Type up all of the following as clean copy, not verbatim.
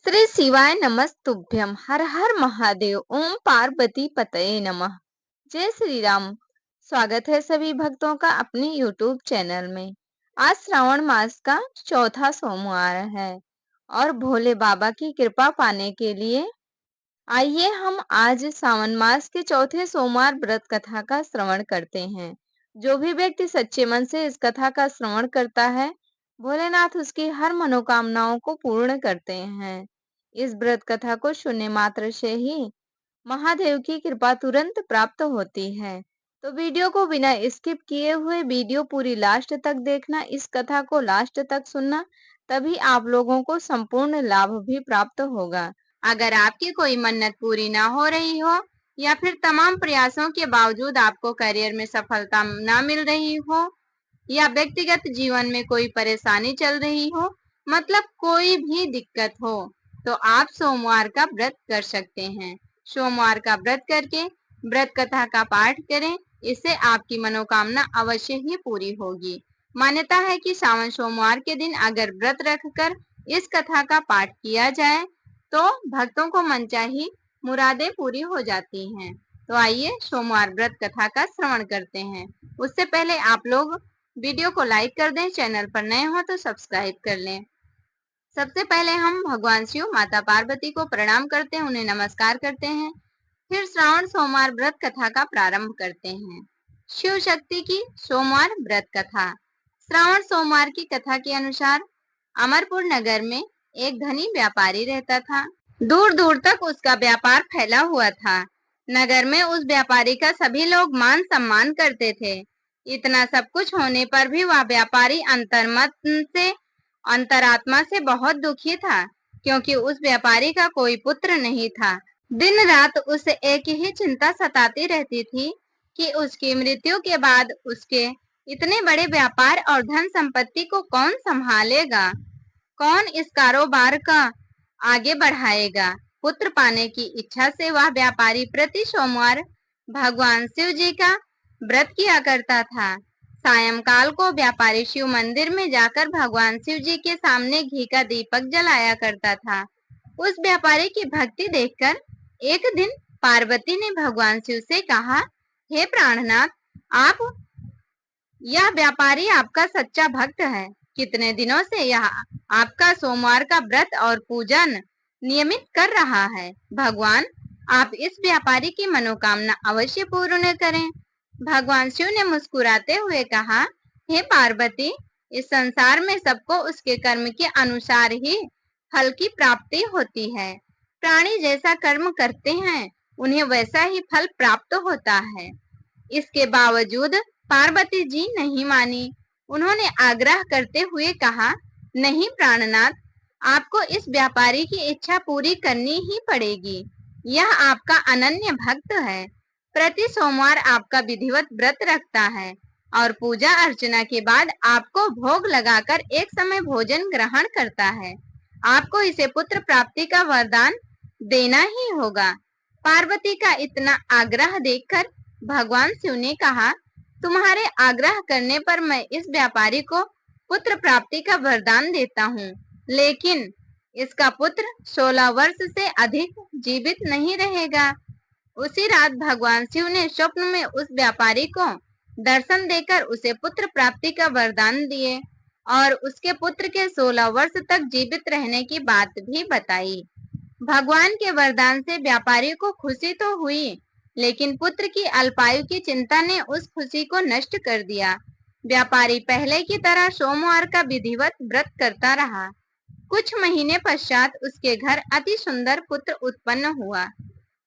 श्री शिवाय नमस्तुभ्यम। हर हर महादेव। ओम पार्वती पतये नमः। जय श्री राम। स्वागत है सभी भक्तों का अपने YouTube चैनल में। आज श्रावण मास का चौथा सोमवार है और भोले बाबा की कृपा पाने के लिए आइए हम आज सावन मास के चौथे सोमवार व्रत कथा का श्रवण करते हैं। जो भी व्यक्ति सच्चे मन से इस कथा का श्रवण करता है, भोलेनाथ उसकी हर मनोकामनाओं को पूर्ण करते हैं। इस व्रत कथा को सुनने मात्र से ही महादेव की कृपा तुरंत प्राप्त होती है। तो वीडियो को बिना स्किप किए हुए वीडियो पूरी लास्ट तक देखना, इस कथा को लास्ट तक सुनना, तभी आप लोगों को संपूर्ण लाभ भी प्राप्त होगा। अगर आपकी कोई मन्नत पूरी ना हो रही हो या फिर तमाम प्रयासों के बावजूद आपको करियर में सफलता ना मिल रही हो या व्यक्तिगत जीवन में कोई परेशानी चल रही हो, मतलब कोई भी दिक्कत हो, तो आप सोमवार का व्रत कर सकते हैं। सोमवार का व्रत करके व्रत कथा का पाठ करें, इससे आपकी मनोकामना अवश्य ही पूरी होगी। मान्यता है कि सावन सोमवार के दिन अगर व्रत रखकर इस कथा का पाठ किया जाए तो भक्तों को मनचाही मुरादें पूरी हो जाती हैं। तो आइए सोमवार व्रत कथा का श्रवण करते हैं। उससे पहले आप लोग वीडियो को लाइक कर दें, चैनल पर नए हो तो सब्सक्राइब कर लें। सबसे पहले हम भगवान शिव माता पार्वती को प्रणाम करते हैं, उन्हें नमस्कार करते हैं। फिर श्रावण सोमवार व्रत कथा का प्रारंभ करते हैं। शिव शक्ति की सोमवार व्रत कथा। श्रावण सोमवार की कथा के अनुसार अमरपुर नगर में एक धनी व्यापारी रहता था। दूर दूर तक उसका व्यापार फैला हुआ था। नगर में उस व्यापारी का सभी लोग मान सम्मान करते थे। इतना सब कुछ होने पर भी वह व्यापारी अंतरात्मा से बहुत दुखी था, क्योंकि उस व्यापारी का कोई पुत्र नहीं था। दिन रात उसे एक ही चिंता सताती रहती थी कि उसकी मृत्यु के बाद उसके इतने बड़े व्यापार और धन संपत्ति को कौन संभालेगा, कौन इस कारोबार का आगे बढ़ाएगा। पुत्र पाने की इच्छा से वह व्यापारी प्रति सोमवार भगवान शिव जी का व्रत किया करता था। सायंकाल को व्यापारी शिव मंदिर में जाकर भगवान शिव जी के सामने घी का दीपक जलाया करता था। उस व्यापारी की भक्ति देखकर एक दिन पार्वती ने भगवान शिव से कहा, हे प्राणनाथ, आप यह व्यापारी आपका सच्चा भक्त है। कितने दिनों से यह आपका सोमवार का व्रत और पूजन नियमित कर रहा है। भगवान, आप इस व्यापारी की मनोकामना अवश्य पूर्ण करें। भगवान शिव ने मुस्कुराते हुए कहा, हे पार्वती, इस संसार में सबको उसके कर्म के अनुसार ही फल की प्राप्ति होती है। प्राणी जैसा कर्म करते हैं उन्हें वैसा ही फल प्राप्त होता है। इसके बावजूद पार्वती जी नहीं मानी। उन्होंने आग्रह करते हुए कहा, नहीं प्राणनाथ, आपको इस व्यापारी की इच्छा पूरी करनी ही पड़ेगी। यह आपका अनन्य भक्त है। प्रति सोमवार आपका विधिवत व्रत रखता है और पूजा अर्चना के बाद आपको भोग लगाकर एक समय भोजन ग्रहण करता है। आपको इसे पुत्र प्राप्ति का वरदान देना ही होगा। पार्वती का इतना आग्रह देखकर भगवान शिव ने कहा, तुम्हारे आग्रह करने पर मैं इस व्यापारी को पुत्र प्राप्ति का वरदान देता हूँ, लेकिन इसका पुत्र 16 वर्ष से अधिक जीवित नहीं रहेगा। उसी रात भगवान शिव ने स्वप्न में उस व्यापारी को दर्शन देकर उसे पुत्र प्राप्ति का वरदान दिए और उसके पुत्र के 16 वर्ष तक जीवित रहने की बात भी बताई। भगवान के वरदान से व्यापारी को खुशी तो हुई, लेकिन पुत्र की अल्पायु की चिंता ने उस खुशी को नष्ट कर दिया। व्यापारी पहले की तरह सोमवार का विधिवत व्रत करता रहा। कुछ महीने पश्चात उसके घर अति सुंदर पुत्र उत्पन्न हुआ।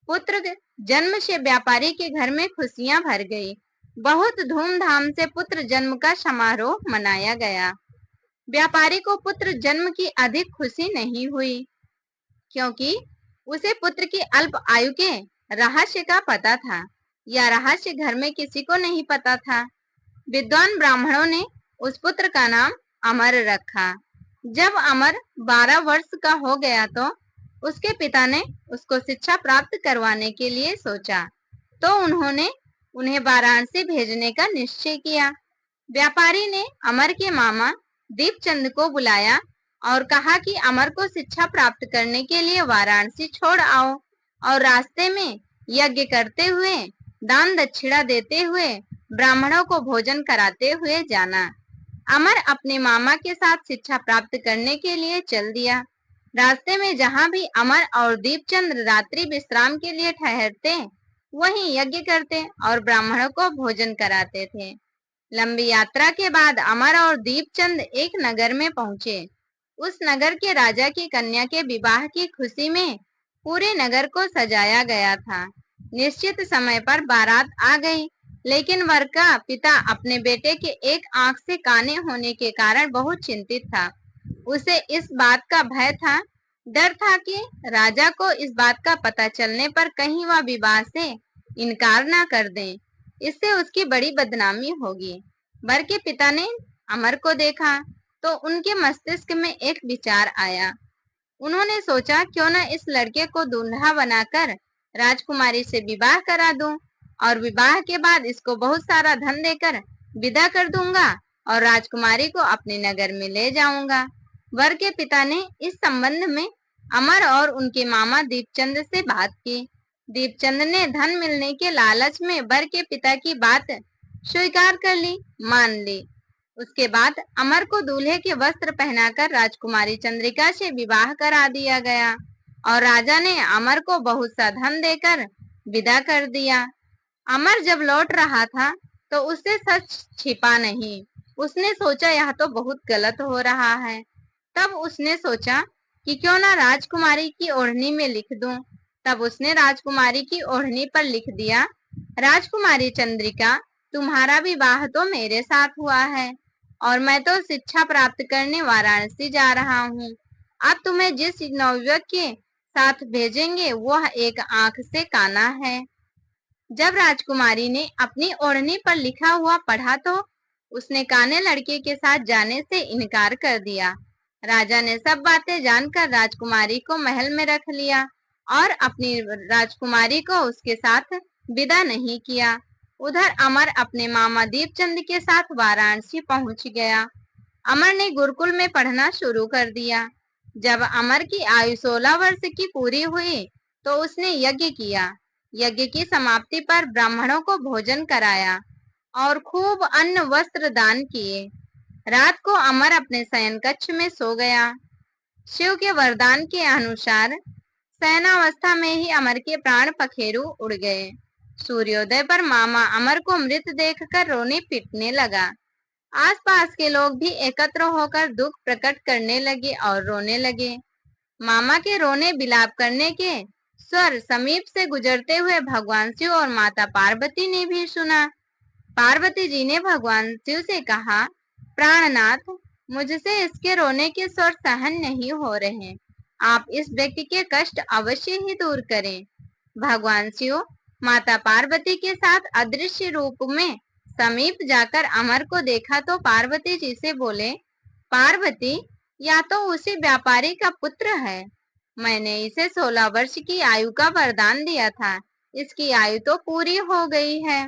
पुत्र जन्म से व्यापारी के घर में खुशियां भर गई। बहुत धूमधाम से पुत्र जन्म का समारोह मनाया गया। व्यापारी को पुत्र जन्म की अधिक खुशी नहीं हुई, क्योंकि उसे पुत्र की अल्प आयु के रहस्य का पता था। यह रहस्य घर में किसी को नहीं पता था। विद्वान ब्राह्मणों ने उस पुत्र का नाम अमर रखा। जब अमर 12 वर्ष का हो गया तो उसके पिता ने उसको शिक्षा प्राप्त करवाने के लिए सोचा, तो उन्होंने उन्हें वाराणसी भेजने का निश्चय किया। व्यापारी ने अमर के मामा दीपचंद को बुलाया और कहा कि अमर को शिक्षा प्राप्त करने के लिए वाराणसी छोड़ आओ और रास्ते में यज्ञ करते हुए, दान दक्षिणा देते हुए, ब्राह्मणों को भोजन कराते हुए जाना। अमर अपने मामा के साथ शिक्षा प्राप्त करने के लिए चल दिया। रास्ते में जहाँ भी अमर और दीपचंद रात्रि विश्राम के लिए ठहरते, वहीं यज्ञ करते और ब्राह्मणों को भोजन कराते थे। लंबी यात्रा के बाद अमर और दीपचंद एक नगर में पहुंचे। उस नगर के राजा की कन्या के विवाह की खुशी में पूरे नगर को सजाया गया था। निश्चित समय पर बारात आ गई, लेकिन वर का पिता अपने बेटे के एक आंख से काने होने के कारण बहुत चिंतित था। उसे इस बात का भय था, डर था कि राजा को इस बात का पता चलने पर कहीं वह विवाह से इनकार ना कर दें, इससे उसकी बड़ी बदनामी होगी। वर के पिता ने अमर को देखा तो उनके मस्तिष्क में एक विचार आया। उन्होंने सोचा, क्यों न इस लड़के को दूल्हा बनाकर राजकुमारी से विवाह करा दूं और विवाह के बाद इसको बहुत सारा धन देकर विदा कर दूंगा और राजकुमारी को अपने नगर में ले जाऊंगा। वर के पिता ने इस संबंध में अमर और उनके मामा दीपचंद से बात की। दीपचंद ने धन मिलने के लालच में वर के पिता की बात स्वीकार कर ली, मान ली। उसके बाद अमर को दूल्हे के वस्त्र पहनाकर राजकुमारी चंद्रिका से विवाह करा दिया गया और राजा ने अमर को बहुत सा धन देकर विदा कर दिया। अमर जब लौट रहा था तो उससे सच छिपा नहीं। उसने सोचा, यह तो बहुत गलत हो रहा है। तब उसने सोचा कि क्यों ना राजकुमारी की ओढ़नी में लिख दूं। तब उसने राजकुमारी की ओढ़नी पर लिख दिया, राजकुमारी चंद्रिका, तुम्हारा विवाह तो मेरे साथ हुआ है और मैं तो शिक्षा प्राप्त करने वाराणसी जा रहा हूँ। अब तुम्हें जिस नवयुवक के साथ भेजेंगे वह एक आंख से काना है। जब राजकुमारी ने अपनी ओढ़नी पर लिखा हुआ पढ़ा तो उसने काने लड़के के साथ जाने से इनकार कर दिया। राजा ने सब बातें जानकर राजकुमारी को महल में रख लिया और अपनी राजकुमारी को उसके साथ विदा नहीं किया। उधर अमर अपने मामा दीपचंद के साथ वाराणसी पहुंच गया। अमर ने गुरुकुल में पढ़ना शुरू कर दिया। जब अमर की आयु 16 वर्ष की पूरी हुई तो उसने यज्ञ किया। यज्ञ की समाप्ति पर ब्राह्मणों को भोजन कराया और खूब अन्न वस्त्र दान किए। रात को अमर अपने शयन कक्ष में सो गया। शिव के वरदान के अनुसार शयनावस्था में ही अमर के प्राण पखेरु उड़ गए। सूर्योदय पर मामा अमर को मृत देखकर रोने पीटने लगा। आसपास के लोग भी एकत्र होकर दुख प्रकट करने लगे और रोने लगे। मामा के रोने बिलाप करने के स्वर समीप से गुजरते हुए भगवान शिव और माता पार्वती ने भी सुना। पार्वती जी ने भगवान शिव से कहा, प्राणनाथ, मुझसे इसके रोने के स्वर सहन नहीं हो रहे। आप इस व्यक्ति के कष्ट अवश्य ही दूर करें। भगवान शिव माता पार्वती के साथ अदृश्य रूप में समीप जाकर अमर को देखा तो पार्वती जी से बोले, पार्वती, या तो उसी व्यापारी का पुत्र है। मैंने इसे 16 वर्ष की आयु का वरदान दिया था। इसकी आयु तो पूरी हो गई है।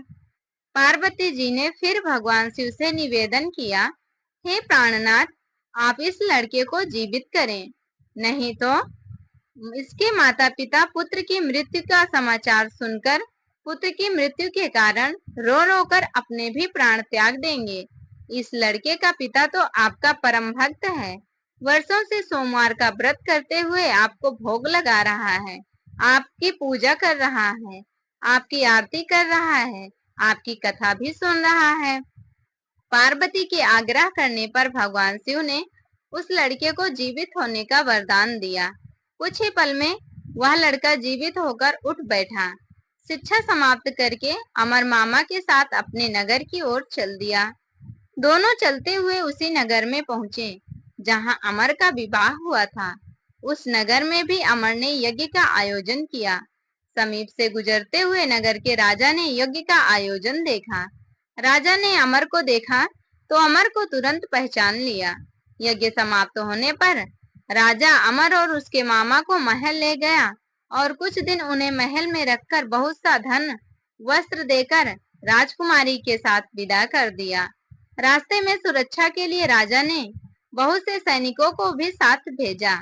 पार्वती जी ने फिर भगवान शिव से निवेदन किया, हे प्राणनाथ, आप इस लड़के को जीवित करें, नहीं तो इसके माता पिता पुत्र की मृत्यु का समाचार सुनकर पुत्र की मृत्यु के कारण रो रो कर अपने भी प्राण त्याग देंगे। इस लड़के का पिता तो आपका परम भक्त है। वर्षों से सोमवार का व्रत करते हुए आपको भोग लगा रहा है, आपकी पूजा कर रहा है, आपकी आरती कर रहा है, आपकी कथा भी सुन रहा है। पार्वती के आग्रह करने पर भगवान शिव ने उस लड़के को जीवित होने का वरदान दिया। कुछ ही पल में वह लड़का जीवित होकर उठ बैठा। शिक्षा समाप्त करके अमर मामा के साथ अपने नगर की ओर चल दिया। दोनों चलते हुए उसी नगर में पहुंचे जहां अमर का विवाह हुआ था। उस नगर में भी अमर ने यज्ञ का आयोजन किया। समीप से गुजरते हुए नगर के राजा ने यज्ञ का आयोजन देखा। राजा ने अमर को देखा तो अमर को तुरंत पहचान लिया। यज्ञ समाप्त होने पर राजा अमर और उसके मामा को महल ले गया और कुछ दिन उन्हें महल में रखकर बहुत सा धन वस्त्र देकर राजकुमारी के साथ विदा कर दिया। रास्ते में सुरक्षा के लिए राजा ने बहुत से सैनिकों को भी साथ भेजा।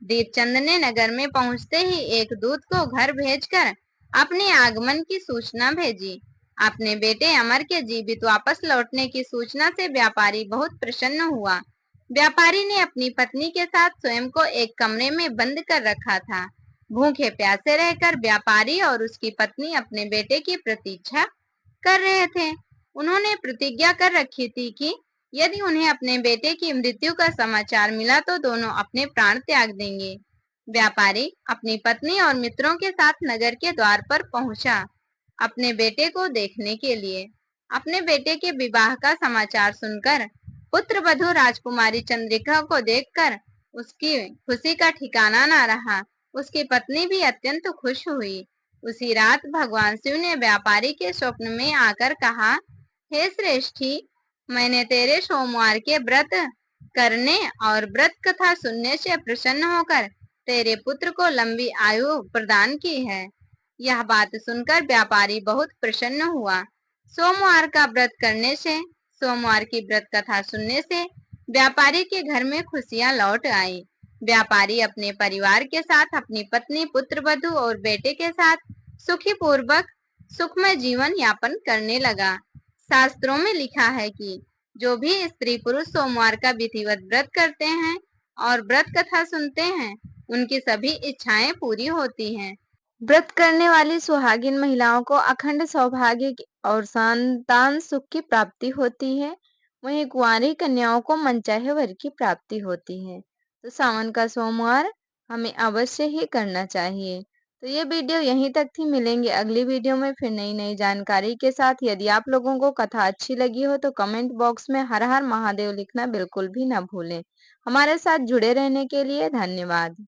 दीपचंद ने नगर में पहुंचते ही एक दूत को घर भेजकर अपने आगमन की सूचना भेजी। अपने बेटे अमर के जीवित वापस लौटने की सूचना से व्यापारी बहुत प्रसन्न हुआ। व्यापारी ने अपनी पत्नी के साथ स्वयं को एक कमरे में बंद कर रखा था। भूखे प्यासे रहकर व्यापारी और उसकी पत्नी अपने बेटे की प्रतीक्षा कर रहे थे। उन्होंने प्रतिज्ञा कर रखी थी कि यदि उन्हें अपने बेटे की मृत्यु का समाचार मिला तो दोनों अपने प्राण त्याग देंगे। व्यापारी अपनी पत्नी और मित्रों के साथ नगर के द्वार पर पहुंचा अपने बेटे को देखने के लिए। अपने बेटे के विवाह का समाचार सुनकर पुत्र वधू राजकुमारी चंद्रिका को देखकर उसकी खुशी का ठिकाना न रहा। उसकी पत्नी भी अत्यंत खुश हुई। उसी रात भगवान शिव ने व्यापारी के स्वप्न में आकर कहा, हे श्रेष्ठी, मैंने तेरे सोमवार के व्रत करने और व्रत कथा सुनने से प्रसन्न होकर तेरे पुत्र को लंबी आयु प्रदान की है। यह बात सुनकर व्यापारी बहुत प्रसन्न हुआ। सोमवार का व्रत करने से, सोमवार की व्रत कथा सुनने से व्यापारी के घर में खुशियां लौट आई। व्यापारी अपने परिवार के साथ, अपनी पत्नी, पुत्र वधू और बेटे के साथ सुखी पूर्वक सुखमय जीवन यापन करने लगा। शास्त्रों में लिखा है कि जो भी स्त्री पुरुष सोमवार का विधिवत व्रत करते हैं और व्रत कथा सुनते हैं, उनकी सभी इच्छाएं पूरी होती हैं। व्रत करने वाली सुहागिन महिलाओं को अखंड सौभाग्य और संतान सुख की प्राप्ति होती है। वहीं कुंवारी कन्याओं को मनचाहे वर की प्राप्ति होती है। तो सावन का सोमवार हमें अवश्य ही करना चाहिए। तो ये वीडियो यहीं तक थी। मिलेंगे अगली वीडियो में फिर नई नई जानकारी के साथ। यदि आप लोगों को कथा अच्छी लगी हो तो कमेंट बॉक्स में हर हर महादेव लिखना बिल्कुल भी ना भूलें। हमारे साथ जुड़े रहने के लिए धन्यवाद।